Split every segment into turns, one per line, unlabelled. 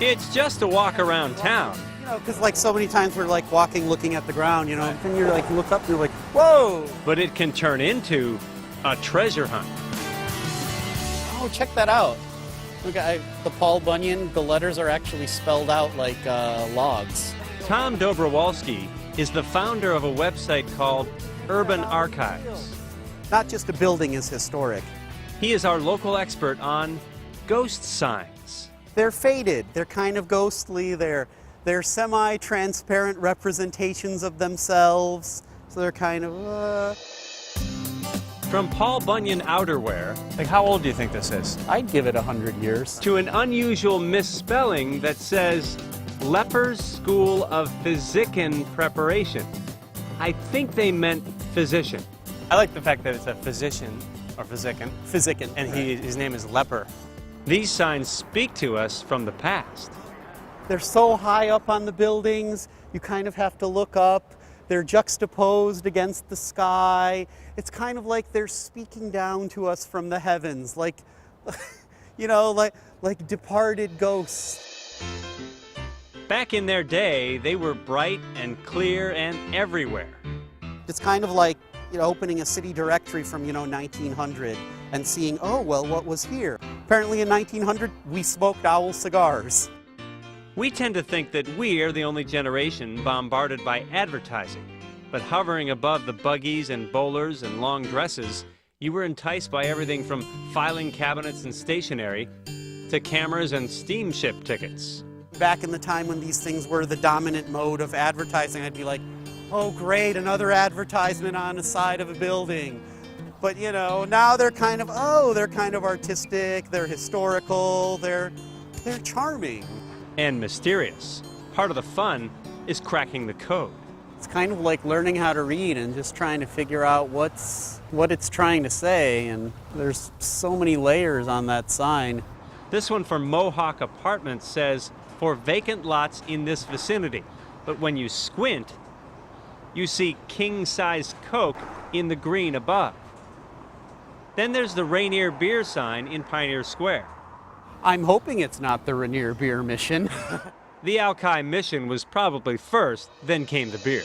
It's just a walk around town.
You know, because like so many times we're like walking, looking at the ground, you know, and you're like, you look up and you're like, whoa!
But it can turn into a treasure hunt.
Oh, check that out. Look, the Paul Bunyan, the letters are actually spelled out like logs.
Tom Dobrowolski is the founder of a website called Urban Archives.
Not just a building is historic.
He is our local expert on ghost signs.
They're faded. They're kind of ghostly. They're semi-transparent representations of themselves. So they're kind of...
From Paul Bunyan outerwear,
Like, how old do you think this is?
I'd give it 100 years.
to an unusual misspelling that says Lepper's School of Physician Preparation. I think they meant physician.
I like the fact that it's a physician, or physician,
Physician.
and his name is Lepper.
These signs speak to us from the past.
They're so high up on the buildings, you kind of have to look up. They're juxtaposed against the sky. It's kind of like they're speaking down to us from the heavens, like, you know, like departed ghosts.
Back in their day, they were bright and clear and everywhere.
It's kind of like, you know, opening a city directory from, you know, 1900 and seeing, oh, well, what was here? Apparently in 1900, we smoked owl cigars.
We tend to think that we're the only generation bombarded by advertising. But hovering above the buggies and bowlers and long dresses, you were enticed by everything from filing cabinets and stationery to cameras and steamship tickets.
Back in the time when these things were the dominant mode of advertising, I'd be like, oh, great, another advertisement on the side of a building. But, you know, now they're kind of artistic, they're historical, they're charming.
And mysterious. Part of the fun is cracking the code.
It's kind of like learning how to read and just trying to figure out what it's trying to say, and there's so many layers on that sign.
This one from Mohawk Apartments says, for vacant lots in this vicinity. But when you squint, you see king-sized Coke in the green above. Then there's the Rainier Beer sign in Pioneer Square.
I'm hoping it's not the Rainier Beer Mission.
The Alki mission was probably first, then came the beer.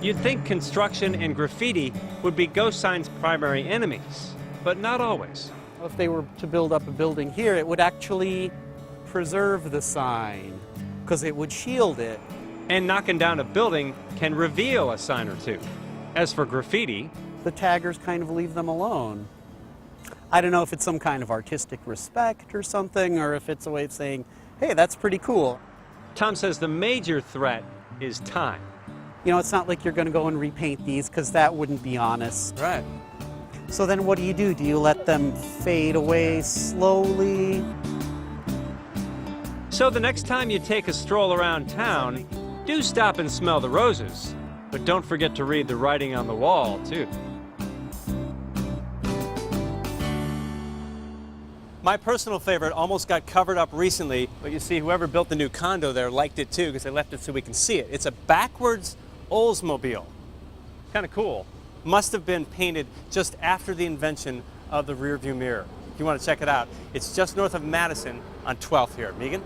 You'd think construction and graffiti would be ghost signs' primary enemies, but not always.
If they were to build up a building here, it would actually preserve the sign, because it would shield it.
And knocking down a building can reveal a sign or two. As for graffiti,
The taggers kind of leave them alone. I don't know if it's some kind of artistic respect or something, or if it's a way of saying, hey, that's pretty cool.
Tom says the major threat is time.
You know, it's not like you're going to go and repaint these, because that wouldn't be honest.
Right.
So then what do? Do you let them fade away slowly?
So the next time you take a stroll around town, do stop and smell the roses. But don't forget to read the writing on the wall, too.
My personal favorite almost got covered up recently, but you see whoever built the new condo there liked it too because they left it so we can see it. It's a backwards Oldsmobile. Kind of cool. Must have been painted just after the invention of the rear view mirror. If you want to check it out, it's just north of Madison on 12th here. Megan?